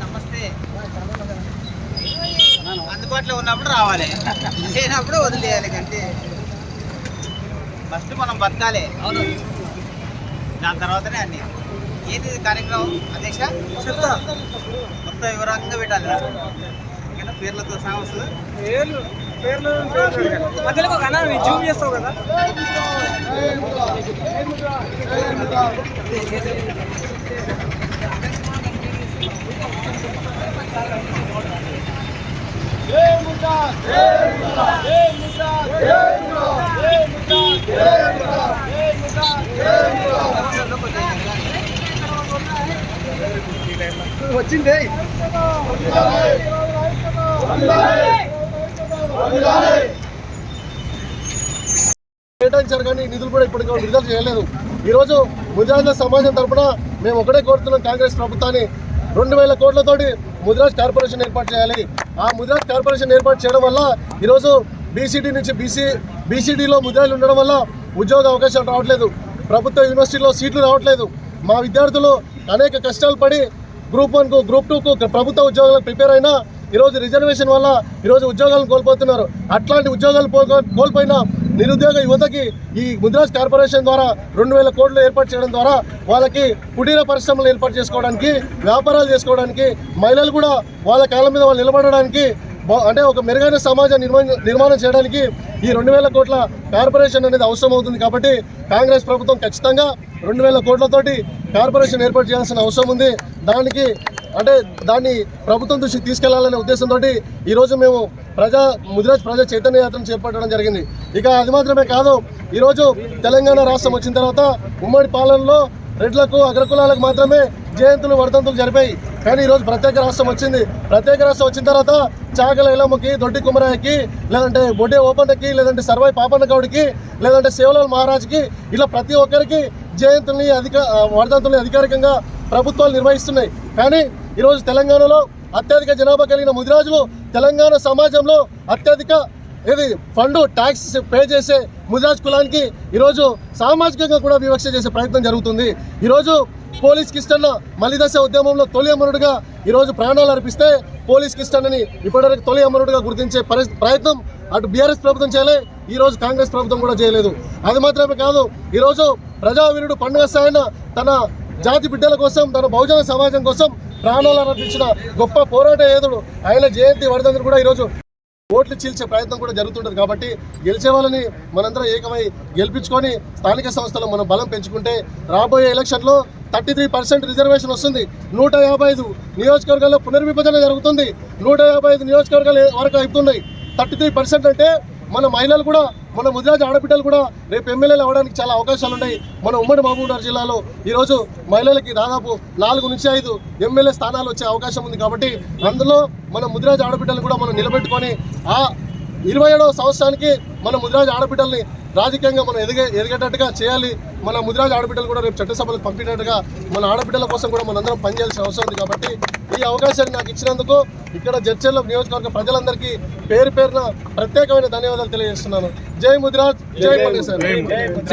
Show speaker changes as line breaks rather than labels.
నమస్తే. అందుబాటులో ఉన్నప్పుడు రావాలి, లేనప్పుడు వదిలేయాలి. అంటే ఫస్ట్ మనం బతకాలి, అవును, దాని తర్వాతనే అన్ని. ఏంటి కార్యక్రమం అధ్యక్ష? చెప్తా, మొత్తం వివరంగా పెట్టాలి. ఓకేనా? పేర్లతో సహా వస్తుంది. పేర్లు మధ్యలో జూమ్ చేస్తావు కదా. వచ్చింది కేటాయించారు కానీ నిధులు కూడా ఇప్పటికీ విడుదల చేయలేదు. ఈరోజు ముదిరాజుల సమాజం తరఫున మేము ఒకటే కోరుతున్నాం, కాంగ్రెస్ ప్రభుత్వాన్ని 2000 కోట్లతోటి ముదిరాజ్ కార్పొరేషన్ ఏర్పాటు చేయాలి. ఆ ముదిరాజ్ కార్పొరేషన్ ఏర్పాటు చేయడం వల్ల ఈరోజు బీసీడీ నుంచి బీసీడీలో ముదిరాజులు ఉండడం వల్ల ఉద్యోగ అవకాశాలు రావట్లేదు, ప్రభుత్వ యూనివర్సిటీలో సీట్లు రావట్లేదు. మా విద్యార్థులు అనేక కష్టాలు పడి గ్రూప్ 1కు గ్రూప్ 2కు ప్రభుత్వ ఉద్యోగాలకు ప్రిపేర్ అయినా ఈరోజు రిజర్వేషన్ వల్ల ఈరోజు ఉద్యోగాలను కోల్పోతున్నారు. అట్లాంటి ఉద్యోగాలు కోల్పోయిన నిరుద్యోగ యువతకి ఈ ముదిరాజ్ కార్పొరేషన్ ద్వారా 2000 కోట్లు ఏర్పాటు చేయడం ద్వారా వాళ్ళకి కుటీర పరిశ్రమలు ఏర్పాటు చేసుకోవడానికి, వ్యాపారాలు చేసుకోవడానికి, మహిళలు కూడా వాళ్ళ కాళ్ళ మీద వాళ్ళు నిలబడడానికి, అంటే ఒక మెరుగైన సమాజం నిర్మాణం చేయడానికి ఈ 2000 కోట్ల కార్పొరేషన్ అనేది అవసరం అవుతుంది. కాబట్టి కాంగ్రెస్ ప్రభుత్వం ఖచ్చితంగా 2000 కోట్లతోటి కార్పొరేషన్ ఏర్పాటు చేయాల్సిన అవసరం ఉంది. దాన్ని ప్రభుత్వం దృష్టికి తీసుకెళ్లాలనే ఉద్దేశంతో ఈరోజు మేము ముదిరాజ్ ప్రజా చైతన్య యాత్రను చేపట్టడం జరిగింది. ఇక అది మాత్రమే కాదు, ఈరోజు తెలంగాణ రాష్ట్రం వచ్చిన తర్వాత ఉమ్మడి పాలనలో రెడ్లకు, అగ్రకులాలకు మాత్రమే జయంతులు, వర్ధంతులు జరిపాయి. కానీ ఈరోజు ప్రత్యేక రాష్ట్రం వచ్చింది. ప్రత్యేక రాష్ట్రం వచ్చిన తర్వాత చాగల ఎలమ్మకి, దొడ్డి కుమరాయకి, లేదంటే బొడ్డే ఓపన్నకి, లేదంటే సర్వాయి పాపన్న గౌడికి, లేదంటే సేవలాల్ మహారాజ్కి, ఇలా ప్రతి ఒక్కరికి జయంతుల్ని, వర్ధంతుల్ని అధికారికంగా ప్రభుత్వాలు నిర్వహిస్తున్నాయి. కానీ ఈరోజు తెలంగాణలో అత్యధిక జనాభా కలిగిన ముదిరాజులు తెలంగాణ సమాజంలో అత్యధిక ఫండ్ ట్యాక్స్ పే చేసే ముదిరాజ్ కులానికి ఈరోజు సామాజికంగా కూడా వివక్ష చేసే ప్రయత్నం జరుగుతుంది. ఈరోజు పోలీస్ కిష్టన్న మలిదశ ఉద్యమంలో తొలి అమరుడుగా ఈరోజు ప్రాణాలు అర్పిస్తే పోలీస్ కిష్టన్నని ఇప్పటివరకు తొలి అమరుడుగా గుర్తించే ప్రయత్నం అటు బీఆర్ఎస్ ప్రభుత్వం చేయలే, ఈరోజు కాంగ్రెస్ ప్రభుత్వం కూడా చేయలేదు. అది మాత్రమే కాదు, ఈరోజు ప్రజావీరుడు పండుగ సాయన తన జాతి బిడ్డల కోసం, తన బహుజన సమాజం కోసం ప్రాణాలు అర్పించిన గొప్ప పోరాట యోధుడు. ఆయన జయంతి, వర్ధంతులు కూడా ఈరోజు ఓట్లు చీల్చే ప్రయత్నం కూడా జరుగుతుంటుంది. కాబట్టి గెలిచే వాళ్ళని మనందరం ఏకమై గెలిపించుకొని స్థానిక సంస్థలు మనం బలం పెంచుకుంటే రాబోయే ఎలక్షన్లో 33% రిజర్వేషన్ వస్తుంది. 155 నియోజకవర్గాల్లో పునర్విభజన జరుగుతుంది. 155 నియోజకవర్గాల వరకు అవుతున్నాయి. 33% అంటే మన మహిళలు కూడా, మన ముదిరాజు ఆడబిడ్డలు కూడా రేపు ఎమ్మెల్యేలు అవ్వడానికి చాలా అవకాశాలు ఉన్నాయి. మన ఉమ్మడి మహబూబ్నగర్ జిల్లాలో ఈరోజు మహిళలకి దాదాపు 4 నుంచి 5 ఎమ్మెల్యే స్థానాలు వచ్చే అవకాశం ఉంది. కాబట్టి అందులో మన ముదిరాజు ఆడబిడ్డలు కూడా మనం నిలబెట్టుకొని ఆ 27వ సంవత్సరానికి మన ముదిరాజు ఆడబిడ్డల్ని రాజకీయంగా మనం ఎదిగేటట్టుగా చేయాలి. మన ముదిరాజు ఆడబిడ్డలు కూడా రేపు చట్టసభలకు పంపించేట్టుగా మన ఆడబిడ్డల కోసం కూడా మనందరం పనిచేయాల్సిన అవసరం ఉంది. కాబట్టి ఈ అవకాశాన్ని నాకు ఇచ్చినందుకు ఇక్కడ జడ్చర్ల నియోజకవర్గ ప్రజలందరికీ పేరున ప్రత్యేకమైన ధన్యవాదాలు తెలియజేస్తున్నాను. జై ముదిరాజ్, జై పండుగ సార్.